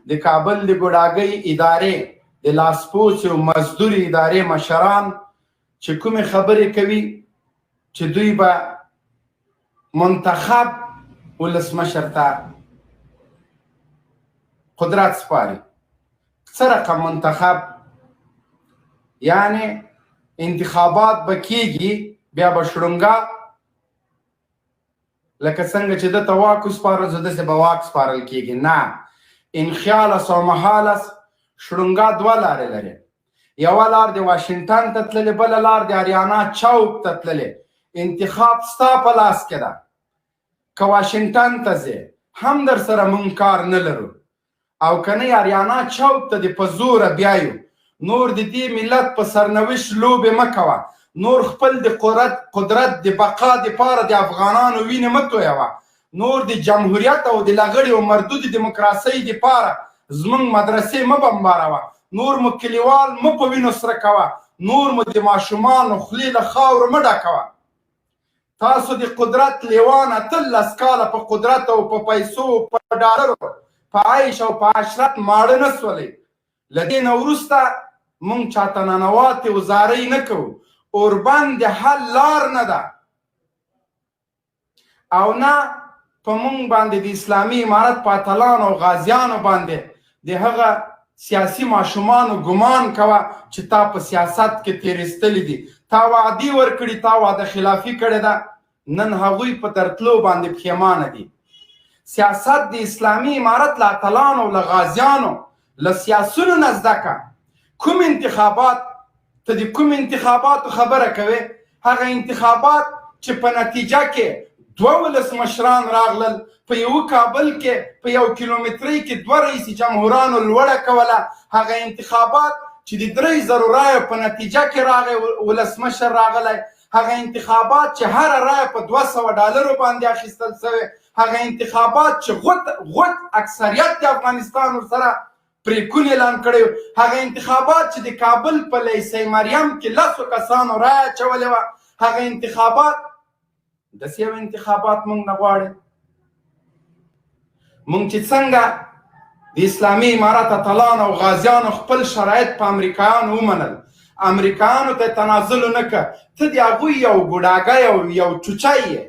د کابل د ګوډاګۍ ادارې د لاسپوڅو مزدوري ادارې مشران چې کومې خبرې کوي چې دوی به منتخب ولسمشر ته قدرت سپاري. څه رقم منتخب؟ یعنی انتخابات به کیږي، بیا به شړونګه لکه څنګه چې دته واک وسپارل شو داسې به واک سپارل کیږي. نه، انخیالس او محالس شړونګه دوه لارې لري. یوه لار د واشنګټن ته تللې، بله لار د اریانا چوک ته تللې. انتخاب ستا په لاس کې ده. که واشنګټن ته ځې هم در سره مونږ کار نه لرو، او که نه اریانا چوک ته دې په زوره بیایو. نور د دې ملت په سرنوشت لوبې مه کوه. نور خپل د قدرت د بقا دپاره د افغانانو وینې مه تویوه. نور د جمهوریت او د لغړې او مردود دیموکراسۍ دپاره زموږ مدرسې مه بمباروه. نور مو کلیوال مه په وینو سره کوه. نور مو د ماشومانو خولې له خاورو مه ډکوه. تاسو د قدرت لیوان 18 کاله په قدرت او په پیسو په ډالرو په عیش او په عشرت ماړه نه سولئ. له دې نه وروسته موږ چاته ننواتې وزارۍ نه کوو. اوربند د حل لار نه ده، او نه په موږ باندې د اسلامي امارت په اتلانو او غازیانو باندې د هغه سیاسي ماشومانو ګمان کوه چې تا په سیاست کې تېرېستلي دي. تا وعدې ورکړي، تا وعده خلافي کړې ده، نن هغوی په ترتلو باندې پښیمانه دي. سیاست د اسلامي امارت له اتلانو او له غازیانو له سیاسونو نه زده کړه. کوم انتخابات ته د کوم انتخاباتو خبره کوې؟ هغه انتخابات چې په نتیجه کې 2 ولسمشران راغلل، په یوه کابل کې په 1 کیلومترۍ کې 2 رئیس جمهورانو لوړه کوله. هغه انتخابات چې د 3000 رایو په نتیجه کې راغی ولسمشر راغلی. هغه انتخابات چې هره رایه په $200 باندې اخیستل شوې. هغه انتخابات چې غوټ اکثریت د افغانستان ورسره پریکون اعلان کړی. هغه انتخابات چې د کابل په لیسې مریم کې 10 کسانو رایه اچولې وه. هغه انتخابات داسې یو انتخابات موږ نه غواړو. موږ چې څنګه د اسلامي امارت اتلانو او غازیانو خپل شرایط په امریکایانو ومنل، امریکایانو ته تنازل ونه کړه. ته د هغوی یو ګوډاګی او یو چوچی یې،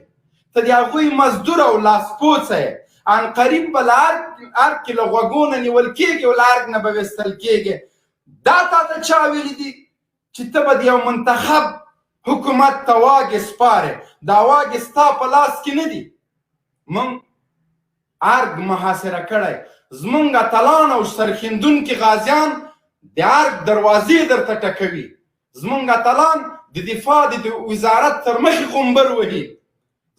ته د هغوی مزدور او لاسپوڅه یې. عنقریب به له هر کې له غوږونه نیول کېږي او له ارګ نه به ویستل کېږي. دا تا ته چا ویلي دي چې ته به د یو منتخب حکومت ته واګې سپارې؟ دا واګې ستا په لاس کې نه دي. موږ ارګ محاصره کړی. زموږ اتلان او سرښندونکي غازیان د ارګ دروازې درته ټکوي. زموږ اتلان د دفاع د وزارت تر مخې غومبر وهي.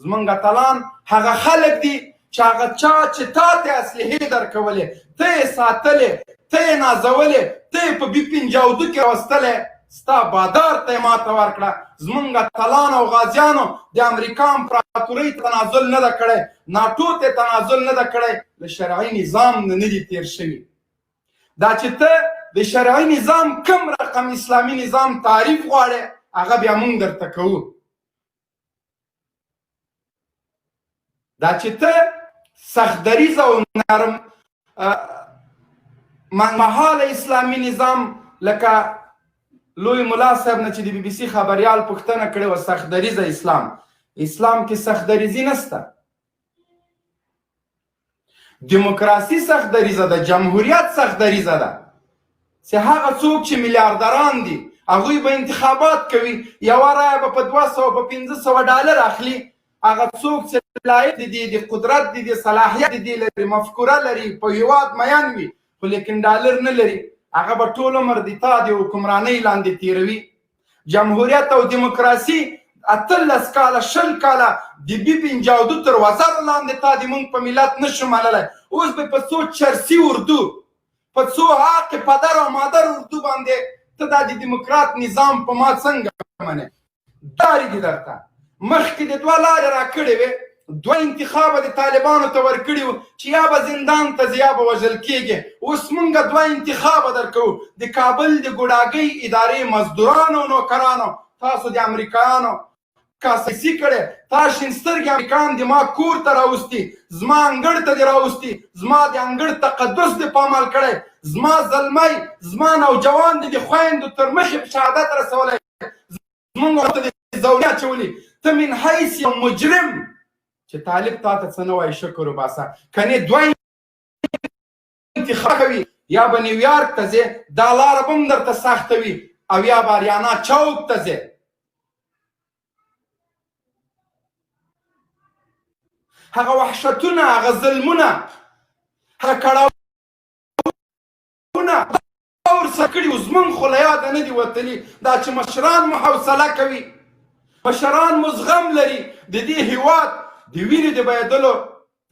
زموږ اتلان هغه خلک دي چې هغه چا چې تا ته اسلحې درکولې، ته یې ساتلې، ته یې نازولې، ته یې په بي 52 کې راوستلی، ستا بادار ته یې ماته ورکړه. زموږ اتلان او غازیانو د امریکا امپراتورۍ تنازل نه ده کړی، ناټو ته تنازل نه ده کړی، له شرعي نظام نه دي تېر شوي. دا چې ته د شرعي نظام کوم رقم اسلامي نظام تعریف غواړې، هغه بیا موږ درته کوو. دا چې ته سختدریز او نرم منمهاله اسلامي نظام، لکه لوی ملا صاحب نه چې د BBC خبریال پوښتنه کړې وه، سختدریزه اسلام کې سختدریزي نشته. دیموکراسي سختدریزه ده، جمهوریت سختدریزه ده. چې هغه څوک چې میلیاردران دي هغوی به انتخابات کوي، یوه رایه به په $200 په $500 اخلي. هغه څوک چې لایق دي، د قدرت دي، د صلاحیت دي، لري مفکوره لري، په هیواد میین وي، خو لیکن ډالر نه لري، هغه به ټول عمر د تا د حکمرانۍ لاندې تېروي. جمهوریت او دیموکراسي 18 کاله 20 کاله د بي 52 تر وزر لاندې تا د موږ په ملت نشو منلی. اوس به په څو چرسي اردو، په څو حق پدر او مادر اردو باندې ته دا د دیموکرات نظام په ما څنګه منې؟ دارې دي درته. مخکې د 2 لارې راکړې وې، 2 انتخابه د طالبانو ته ورکړي وو چې یا به زندان ته ځي یا به وژل کېږي. اوس موږ 2 انتخابه درکوو. د کابل د ګوډاګۍ ادارې مزدورانو او نوکرانو، تاسو د امریکایانو کاسیسي کړې، تا شین سترګې امریکایان دې ما کور ته راوستي، زما انګړ ته دې راوستي، زما د انګړ تقدس دې په عمل کړی، زما زلمی زما نوجوان دې د خویندو تر مخې په شهادت رسولی، زمونږ ورته دې زولې اچولي. ته من حیث یو مجرم چې طالب تا ته څه نه وایي شکر وباسه. کنې دوه انتخاب کوي، یا به نیویارک ته ځې، دا لاره به هم درته سخته وي، او یا به اریانا چوک ته ځې. هغه وحشتونه، هغه ظلمونه، هغه کړاوونه ورسره کړي وو، زمونږ خو له یاده نه دي وتلي. دا چې مشران مو حوصله کوي، مشران مو زغم لري، د دې هېواد د وینې د بهېدلو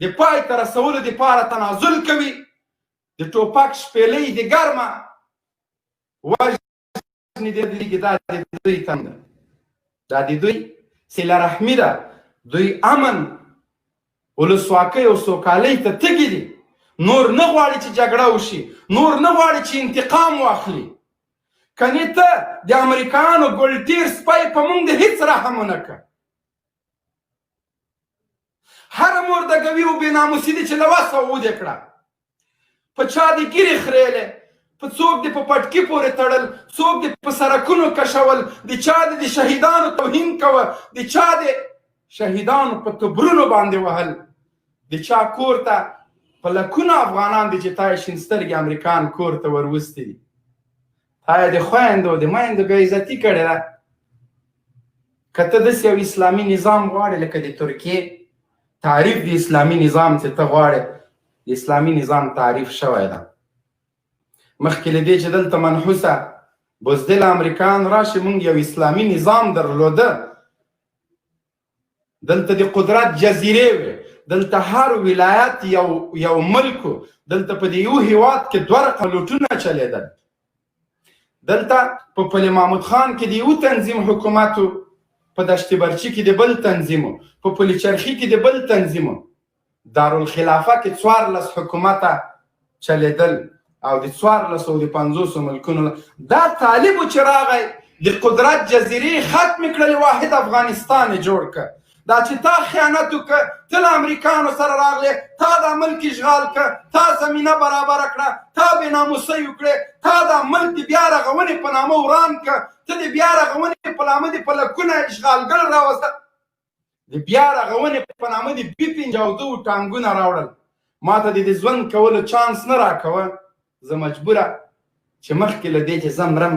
د پای ته رسولو دپاره تنازل کوي، د ټوپک شپېلۍ د ګرمه وژنې دې، دا د دوی تن ده، دا د دوی صله رحمي ده. دوی امن، ولسواکۍ او سوکالۍ ته تږي دي، نور نه غواړي چې جګړه وشي، نور نه غواړي چې انتقام واخلي. کنې ته د امریکایانو ګلټیر سپی په موږ د هېڅ رحم ونه کړه. هره مردګوي او بېناموسي دي چې له وسه ودې کړه، په چا دې ګیرې خریلې، په څوک دې په پټکي پورې تړل، څوک دې په سرکونو کشول، د چا دې د شهیدانو توهین کوه، د چا دې شهیدانو په قبرونو باندې وهل، د چا کور ته په لکونه افغانان دي چې تا یې شین سترګې امریکایان کور ته وروستي دي، تا یې د خویندو د میندو بېعزتي کړې ده. که ته داسې یو اسلامي نظام غواړې لکه د ترکیې تعریف د اسلامي نظام چې ته غواړې، د اسلامي نظام تعریف شوی ده. مخکې له دې چې دلته منحوسه بزدل امریکایان راشي، موږ یو اسلامي نظام درلوده، دلته د قدرت جزیرې وې، دلته هر ولایت یو ملک و، دلته په دې یو هېواد کې دوه رقم لوټونه چلېدل، دلته په پل محمود خان کې د یو تنظیم حکومت و، په دشت برچي کې د بل تنظیم و، په پل چرخي کې د بل تنظیم و، دارالخلافه کې 14 حکومته چلېدل او د 1450 ملکونو. دا طالبو چې راغی د قدرت جزیرې ختمې کړلې، واحد افغانستان یې جوړ کړ. دا چې تا خیانت وکړه، ته له امریکایانو سره راغلې، تا دا ملک اشغال کړه، تا زمینه برابره کړه، تا بېناموسۍ وکړې، تا دا ملک د بیا رغونې په نامه وران کړه، ته د بیا رغونې په نامه د پلکونه اشغالګر راوسته، د بیا رغونې په نامه د B-52 ټانګونه راوړل. ما ته د دې ژوند کولو چانس نه راکوه، زه مجبوره چې مخکې له دې چې زه مرم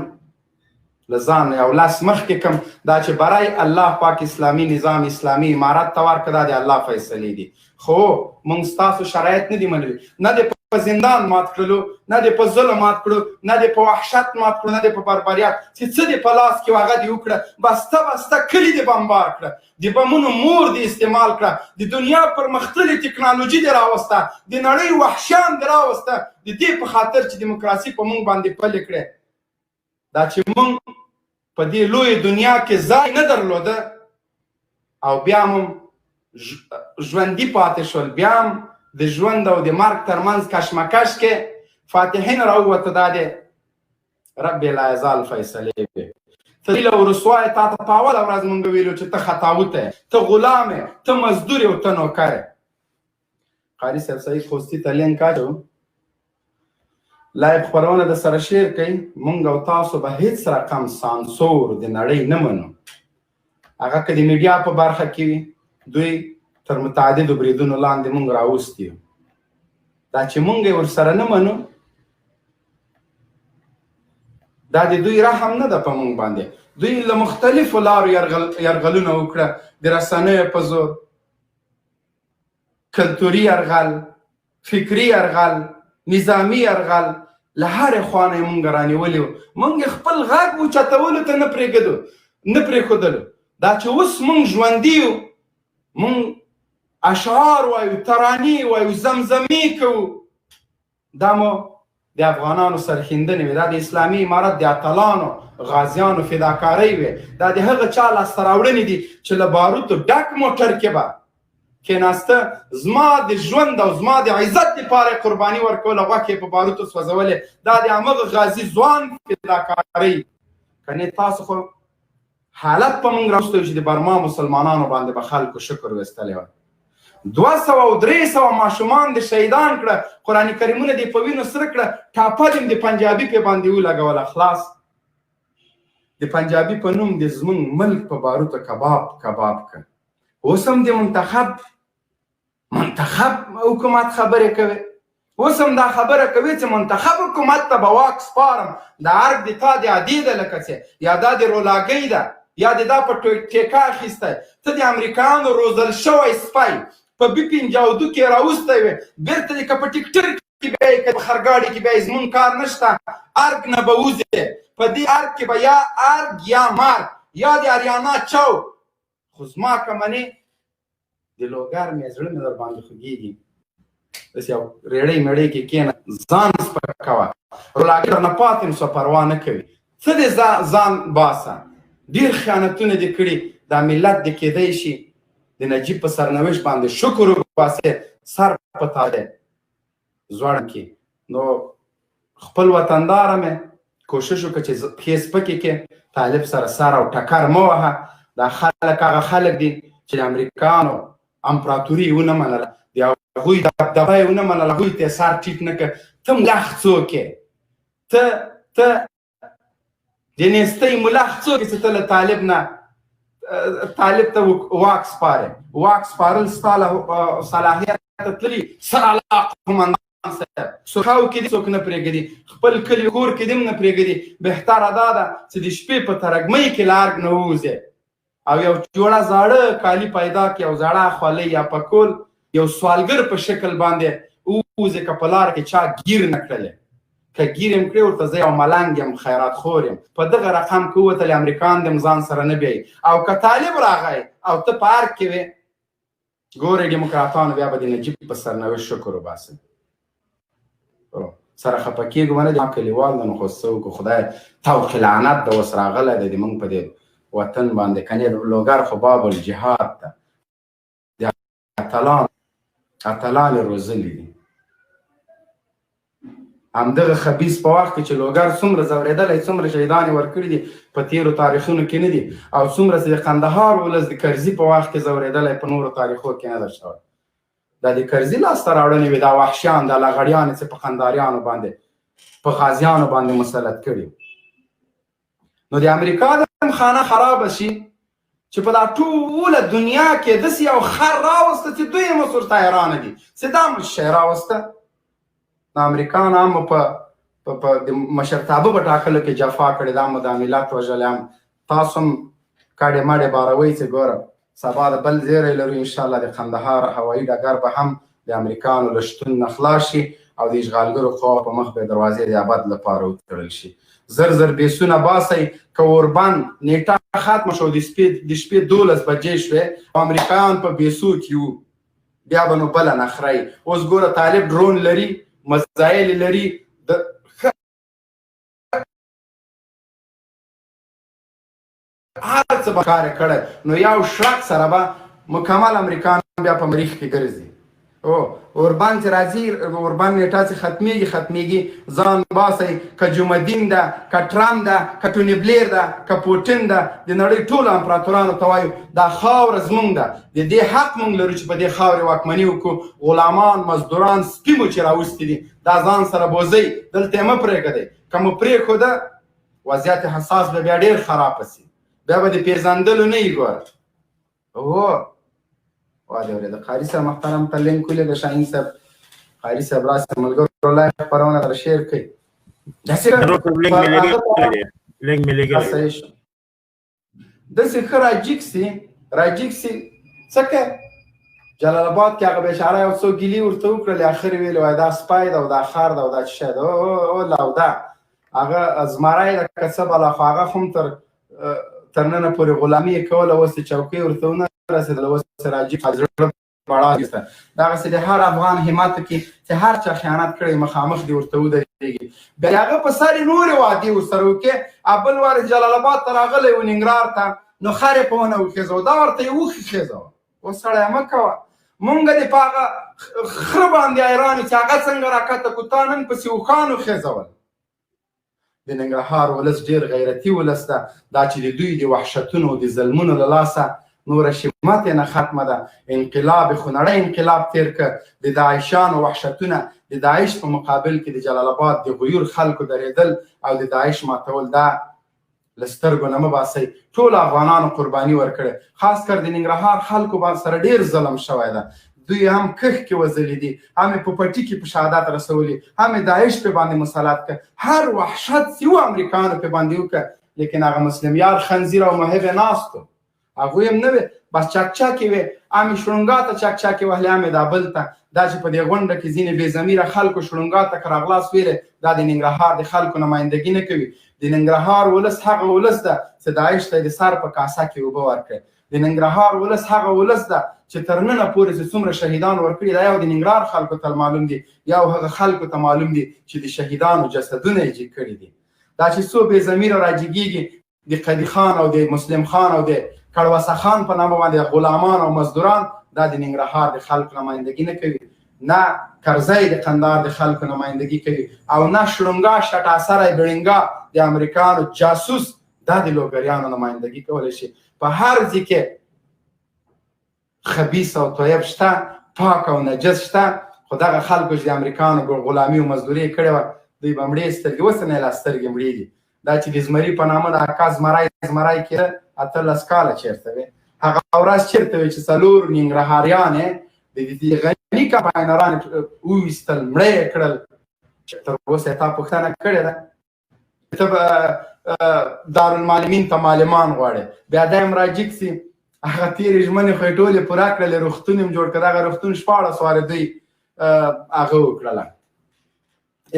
له ځان یو لاس مخکې کم، دا چې برای الله پاک اسلامي نظام، اسلامي امارت ته ورکړه، دا د الله فیصلې دي. خو موږ ستاسو شرایط نه دي منلي، نه دې په زندان مات کړلو، نه دې په ظلم مات کړو، نه دې په وحشت مات کړو، نه دې په بربریت چې څه دې په لاس کې هغه دې وکړه، بسته بسته کلي دې بمبار کړه، د بمونو مور دې استعمال کړه، د دنیا پرمختللې ټکنالوژي دې راوسته، د نړۍ وحشیان دې راوسته، د دې په خاطر چې دیموکراسي په موږ باندې پلې کړې. دا چې موږ په دې لوی دنیا کې ځای نه درلوده او بیا هم ژوندي پاتې شول، بیا هم د ژوند او د مرګ ترمنځ کشمکش کې فاتحین راووته. دا د رب لا یزال فیصلې وې. ذلیل او رسوا یې تا ته په اوله ورځ مونږ ویلو چې ته خطاوته یې، ته غلام یې، ته مزدور یې او ته نوکر یې. قاري صاحب سعید خوستي ته لینک اچو، لایو خپرونه د سره شیر کوي. مونږ او تاسو به هیڅ رقم سانسور د نړۍ نه منو، هغه که د میډیا په برخه کې وي، دوی تر متعددو بریدونو لاندې مونږ راوستي یو. دا چې مونږ یې ورسره نه منو، دا د دوی رحم نه ده په مونږ باندې. دوی له مختلفو لارو یرغلونه وکړه، د رسنیو په زور، کلتوري یرغل، فکري یرغل، نظامي یرغل، له هرې خوا نه یې مونږ رانیولي وو. مونږ یې خپل غږ اوچتولو ته نه پرېښودلو. دا چې اوس مونږ ژوندي یو، مونږ اشعار وایو، ترانې وایو، زمزمې کوو، دا مو د افغانانو سرښندنې وې، دا د اسلامي امارت د اتلانو غازیانو فداکارۍ وې، دا د هغه چا لاسته راوړنې دي چې له باروتو ډک موټر کې به کېناسته، زما د ژوند او زما د عزت دپاره یې قرباني ورکوله، غوښې په باروتو سوځولې. دا د همغه غازي ځوان فداکارۍ. کنې تاسو خو حالت په موږ راوستو چې د برما مسلمانانو باندې به خلکو شکر ویستلی وای. 200 او 300 ماشومان د شهیدان کړه، قرآن کریمونه دې په وینو سره کړه، ټاپه دې د پنجابي پې باندې ولګوله. خلاص د پنجابي په نوم د زموږ ملک په باروتو کباب کړ. اوس هم د منتخب حکومت خبرې کوي، اوس هم دا خبره کوي چې منتخب حکومت ته به واک سپارم. د ارګ د تا د عادي ده لکه څه، یا دا د رولاګۍ ده، یا د دا په ټیکه اخیستی. ته د امریکایانو روزل شوی سپی په B-52 کې راوستی وې، بېرته دې که په ټیکټر کې بیا یې که په خرګاډي کې بیا یې زمونږ کار نشته، ارګ نه به وځې. په دې ارګ کې به یا ارګ یا مارګ یا د اریانا چوک. خو زما که منې د لوګر مې زړه مې در باندې خوږېږي. داسې یو ریړۍ میړۍ کې کښېنه، ځان سپک کوه، رولاګۍ درنه پاتې نو څه پروا نه کوي. څه دې ځان باسه. ډېر خیانتونه دې کړي، دا ملت دې کېدی شي د نجیب په سرنوشت باندې شکر وباسې. سر په تا دی ځوړم کې. نو خپل وطنداره مې کوشش وکړه چې پښې سپکې کې طالب سره سر او ټکر مه وهه. دا خلک هغه خلک دي چې د امریکایانو امپراتوري یې ونه منله، د هغوی دبدبه یې ونه منله، هغوی ته یې سر ټیټ نه کړ. ته ملخ څوک یې؟ ته د نیستۍ ملخ څوک یې چې ته له طالب ته واک سپارې؟ واک سپارل ستا له صلاحیت تللي سرعلاق قمندان صاحب سوخاو کې دې څوک نه پرېږدي، خپل کلي کور کې دې هم نه پرېږدي. بهتره دا ده چې د شپې په ترږمۍ کې له ارګ نه ووځې او یو جوړه زاړه کالي پیدا کړي، یو زاړه خولۍ یا پکول، یو سوالګر په شکل باندې ووځې. که په لار کې چا ګیر نه کړلې، که ګیر یم کړی ورته زه یو ملنګ یم، خیرات خور یم. په دغه رقم کې ووتلې امریکایان دې ځان سره نه بیایي. او که طالب راغی او ته په ارګ کې وې، ګورې ډیموکراتانو بیا به د نجیب په سرنوشت شکر وباسئ. سره خفه کېږو نه دي، ما کلیوال ده نو خو څه وکړو، خدای توق لعنت ده اوس راغلی دی د موږ په دې وطن باندې. کنې لوګر خو باب الجهاد ده، د اتلان یې روزلي دي. همدغه خبیث په وخت کې چې لوګر څومره ځورېدلی، څومره شهیدان یې ورکړي دي په تېرو تاریخونو کې نه دي، او څومره چې د قندهار ولس د کرزي په وخت کې ځورېدلی په نورو تاریخو کې نه ده شوی. دا د کرزي لاسته راوړنې وې، دا وحشیان، دا لغړیانې چې په قنداریانو باندې په غازیانو باندې مسلط کړي. نو د امریکا د خانه خرابه شي چې په دا ټوله دنیا کې داسې یو خر راوسته چې دوی هم اوس ورته حیرانه دي چې دا م شی راوسته. د امریکایانو هم په د مشرتابه په ټاکلو کې جفا کړې، دا مو دا ملت وژلی هم. تاسو هم کډې مډې باروئ چې ګوره سبا د بل زیری لرو انشاءالله. د قندهار هوایي ډګر به هم د امریکایانو له شتون نه خلاص شي او د اشغالګرو قواو په مخ به دروازې د ابد لپاره وتړل شي. زر زر بیسونه باسئ. که اوربند نیټه ختمه شو، د شپې 12 بجې شوې او امریکایان په بیسو کې وو، بیا به نو بله نخرئ. اوس ګوره طالب ډرون لري، مزایل لري، هر څه به کار یې کړی. نو یو شرک سره به مکمل امریکایان بیا په مریخ کې ګرځي. اوربند چې راځي، اوربند نیټه چې ختمیږي، ځان باسئ. که جمعدین ده، که ټرمپ ده، که ټوني بلیر ده، که پوټین ده، د نړۍ ټولو امپراتورانو ته وایو دا خاوره زموږ ده، د دې حق موږ لرو چې په دې خاورې واکمني وکړو. غلامان، مزدوران، سپي مو چې راوستي دي دا ځان سره بوځئ، دلته یې مه پرېږدئ. که مو پرېښوده وضعیت حساس به بیا ډېر خراب شي، بیا به د پېژندلو نه وي. ګوره وادي اورېده قاري صاحب محترم ته لینک ولې د شاهین صاحب قاري صاحب راسه ملګرو لایف خپرونه در شیر کړئ. داسې ښه راجیکسي څه کوي جلال آباد کې هغه بېچاره یو څو ګیلې ورته وکړلې، اخر یې ویلې وایي دا سپی ده او دا خر ده او دا څه شی ده. او لوده هغه زمری ده که څه بله، خو هغه خو هم تر ننه پورې غلامي یې کوله، اوس یې چوکۍ ورته ونه رسېدله، اوس راجیب زړه بړا کېسته. دغسې د هر افغان همت کې چې هر چا خیانت کړی مخامخ دې ورته ودرېږي. بیا د هغه په سر یې نورې وعدې ورسره وکړې. بل وارې جلال آباد ته راغلی و ننګرهار ته، نو خر یې په ونه وخېځو، دا ورته یې وخېځوه. اوس سړی مه کوه، مونږ دې په هغه خره باندې حیران یو چې هغه څنګه راکته کړو، تا نن پسې اوښان وخېځول. د ننګرهار ولس ډېر غیرتي ولس ده دا چې د دوی د وحشتونو د ظلمونو له لاسه نوره شمت یې نه ختمه ده انقلاب خونړی انقلاب تیر که د داعشانو وحشتونه د داعش په مقابل کې د جلال آباد د غیور خلکو درېدل او د داعش ماتول دا له سترګو نه مه باسئ ټولو افغانانو قرباني ورکړې خاص کر د ننګرهار خلکو باندې سره ډېر ظلم شوی ده دوی هم کښ کې وځلي دي هم یې په پټي کې په شهادت رسولي هم یې داعش پې باندې مسلط که هر وحشت چې و امریکایانو پې باندې وکړه لیکن هغه مسلم یار خنزیر او محب یې ناست و هغوی هم نه وې بس چکچکې وې هم یې شړونګا ته چکچکې وهلې هم یې دا بل ته دا چې په دې غونډه کې ځینې بې ضمیره خلکو شړونګا ته که راغلاس ویلې دا د ننګرهار د خلکو نمایندګي نه کوي د ننګرهار ولس هغه ولس ده چې داعش ته د سر په کاسه کې اوبه ورکړي د ننګرهار ولس هغه ولس ده چې تر ننه پورې چې څومره شهیدان ورکړي دا یو د ننګرهار خلکو ته معلوم دي یو هغه خلکو ته معلوم دي چې د شهیدانو جسدونه یې جګ کړي دي دا چې څو بې ضمیره راجګېږي د قدي خان او د مسلم خان او د کړوسه خان په نامه باندې غلامان او مزدوران دا د ننګرهار د خلکو نمایندګي نه کوي نه کرزی د قندهار د خلکو نمایندګي کوي او نه شړونګا شټاسری بړینګا د امریکایانو جاسوس دا د لوګریانو نمایندګي کولی شي په هر ځای کې خبیث او طیب شته پاک او نجس شته خو دغه خلکو چې د امریکایانو غلامي او مزدوري یې کړې وه دوی به مړې سترګې اوس نه یې لا سترګې مړې دي دا چې د زمري په نامه د اکا زمری کېده 18 کاله چېرته وې هغه ورځ چېرته وې چې 4 ننګرهاریان یې د غني کمپاینران وویستل مړه یې کړل تر اوسه تا پوښتنه کړې ده ته به دارالمعلمین ته معلمان غواړې بیا دا هم راجګ سي هغه تېرې ژمنې خو یې ټولې پوره کړلې روغتون یې جوړ کړ هغه روغتون 14 وارې دوی هغه وکړله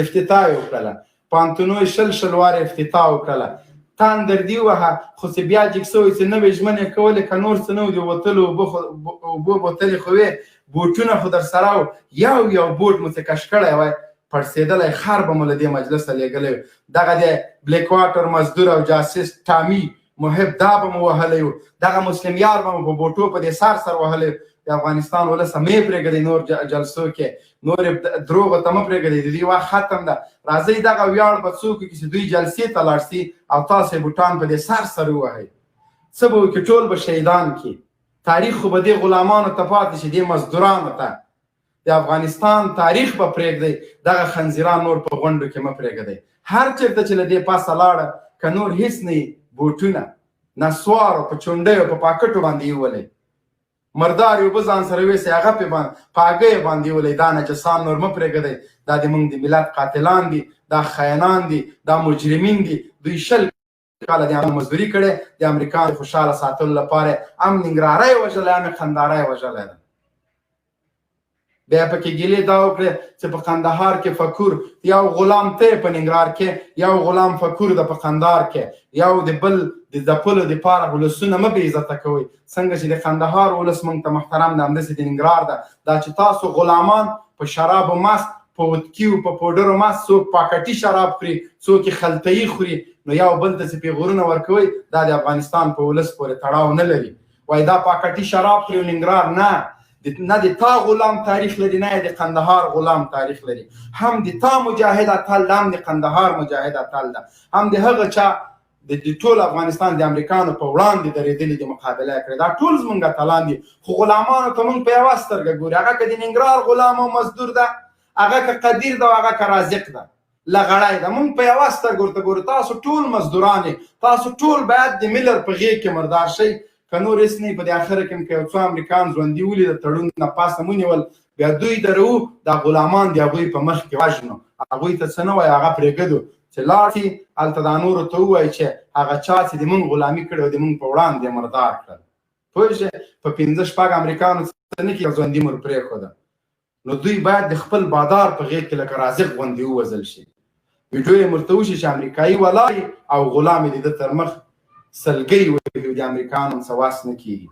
افتتاح یې وکړله پوهنتونو یې شل وارې افتتاح وکړله تاندردي ووهه خو چې بیا جګ سوی چې نوې ژمنې کولې که نور څه نه و د وتلو اوبو بوتلې خو وې بوټونه خو در سره و یو بوټ مو څه کش کړی وای پړسېدلی خر به مو له دې مجلسه لېږلی و دغه د بلیک واټر مزدور او جاسوس ټامي محب دا به مو وهلی و دغه مسلم یار به مو په بوټو په دې سر وهلی د افغانستان ولس مې پرېږدئ نور جلسو کې نور دروغو ته مه پرېږدئ د دې وخت ختم ده راځئ دغه ویاړ به څوک وکړي چې دوی جلسې ته لاړ سي او تاسو یې بوټان په دې سر ووهئ څه به وکړي ټول به شهیدان کړي تاریخ خو به دې غلامانو ته پاتې شي دې مزدورانو ته د افغانستان تاریخ به پرېږدئ دغه خنزیران نور په غونډو کې مه پرېږدئ هر چېرته چې له دې پاسه لاړه که نور هېڅ نه وي بوټونه نسوارو په چونډیو په پاکټو باندې یولئ مردار یو به ځان سره ویسئ هغه پې پاګۍ باندې یولئ دا نجسان نور مه پرېږدئ دا د موږ د ملت قاتلان دي دا خاینان دي دا مجرمین دي دوی 20 کاله د مزدوري کړې د امریکایانو خوشحاله ساتلو لپاره هم ننګرهاری وژلی هم یې قندهاری وژلی ده بیا پکې ګیلې دا وکړې چې په قندهار کې فکور یو غلام ته په ننګرهار کې یو غلام فکور ده په قندهار کې یو د بل د ځپلو دپاره ولسونه مه بې عزته کوئ څنګه چې د قندهار ولس موږ ته محترم ده همداسې د ننګرهار ده دا چې تاسو غلامان په شرابو مست په وتکیو په پوډرو مست څوک پاکټي شراب خوري څوک یې خلطهیي خوري نو یو بل ته چې پیغورونه ورکوئ دا د افغانستان په ولس پورې تړاو نه لري وایي دا پاکټي شراب خوري ننګرهار نه د تا غلام تاریخ لري نه د قندهار غلام تاریخ لري هم د تا مجاهد اتل ده هم د قندهار مجاهد اتل ده هم د هغه چا د ټول افغانستان د امریکانو په وړاندې درېدلي دي مقابله یې کړې دا ټول زموږ اتلان دي خو غلامانو ته موږ په یوه سترګه ګوري هغه که د ننګرهار غلام او مزدور ده هغه که قدیر ده او هغه که رازق ده لغړی ده موږ په یوه سترګه ورته ګورو تاسو ټول مزدوران تاسو ټول باید د ملر په غېږ کې مردار شئ که نور هېڅ نه په دې اخره کې که یو څو امریکایان ژوندي ولیده تړون نه پاسه ونیول بیا دوی درو دا غلامان د هغوی په مخ کې وژنو هغوی ته څه نه وایي هغه پرېږدو چې لاړ شي هلته دا نورو ته ووایي چې هغه چا چې د مونږ غلامي کړې او د مونږ په وړاندې مردار کړل پوه شئ په 15 امریکایانو څه نه کېږي ژوندي مور پرېښوده نو دوی باید د خپل بادار په غېږ کې لکه رازق غوندې ووژل شي ویډیو یې ورته وشي چې امریکایي ولاړ او غلام یې د ده تر مخ سلګۍ وهي د امریکایانو څه واس نه کېږي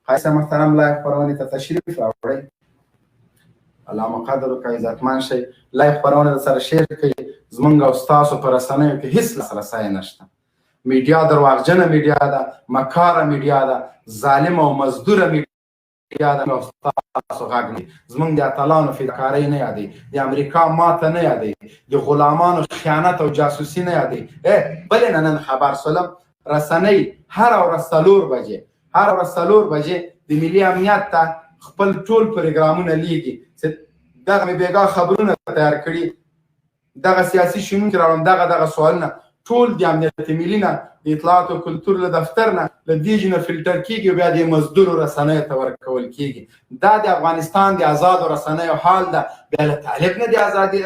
ښایسته محترم لایف خپرونې ته تشریف راوړئ علامه قدر وکړئ عزتمن شئ لایف خپرونه درسره شیر کړئ زموږ او ستاسو په رسنیو کې هېڅ لاسرسی نشته میډیا درواغجنه میډیا ده مکاره میډیا ده ظالمه او مزدوره یاد او ستاسو غږ نه زمونږ د اتلانو فداکارۍ نه یادوي، د امریکا ماته نه یادوي، د غلامانو خیانت او جاسوسي نه یادوي. بلې نه نن خبر سولم رسنۍ هره ورځ 4 بجې د ملي امنیت ته خپل ټول پروګرامونه لیږي. دغه مې بېګا خبرونه تیار کړي، دغه سیاسي شنونکي راوړم، دغه سوالونه ټول د امنیت ملي نه د اطلاعات او کلتور له دفتر نه له دې نه فلټر کېږي او بیا د مزدورو رسنیو ته ورکول کېږي. دا د افغانستان د آزادو رسنیو حال ده. بیا له طالب نه د ازادي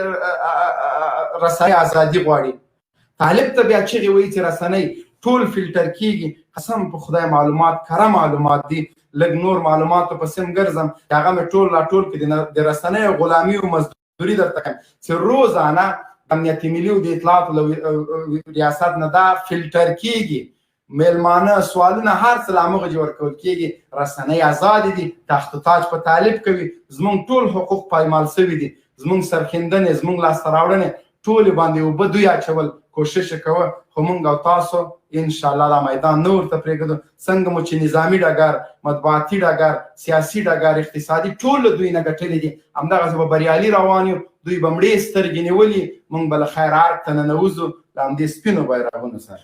رسنۍ ازادي غواړي. طالب ته بیا چغې وایي چې رسنۍ ټول فلټر کېږي. قسم په خدای معلومات کره معلومات دي، لږ نور معلوماتو پسې هم ګرځم، هغه مې ټول راټول کړي د رسنیو غلامي او مزدوري درته کوم چې روزانه امنیت ملي او د اطلاعاتو ریاست نه دا فلټر کېږي. میلمانه سوالونه هر څه له همغه ځای ورکول کېږي. رسنۍ ازادې دي، تخت و تاج په طالب کوي. زموږ ټول حقوق پایمال شوي دي، زموږ سرښندنې زموږ لاسته راوړنې ټولې باندې اوبه دوی اچول. کوشش یې کوه خو موږ او تاسو انشاءالله دا میدان نه ورته پرېږدو. څنګه مو چې نظامي ډګر، مطبوعاتي ډګر، سیاسي ډګر، اقتصادي ټول له دوی نه ګټلي دي، همدغسې به بریالي روان یو. دوی به مړې سترګې نیولي، موږ به له خیر ارګ ته ننوځو له همدې سپینو بیرغونو سره.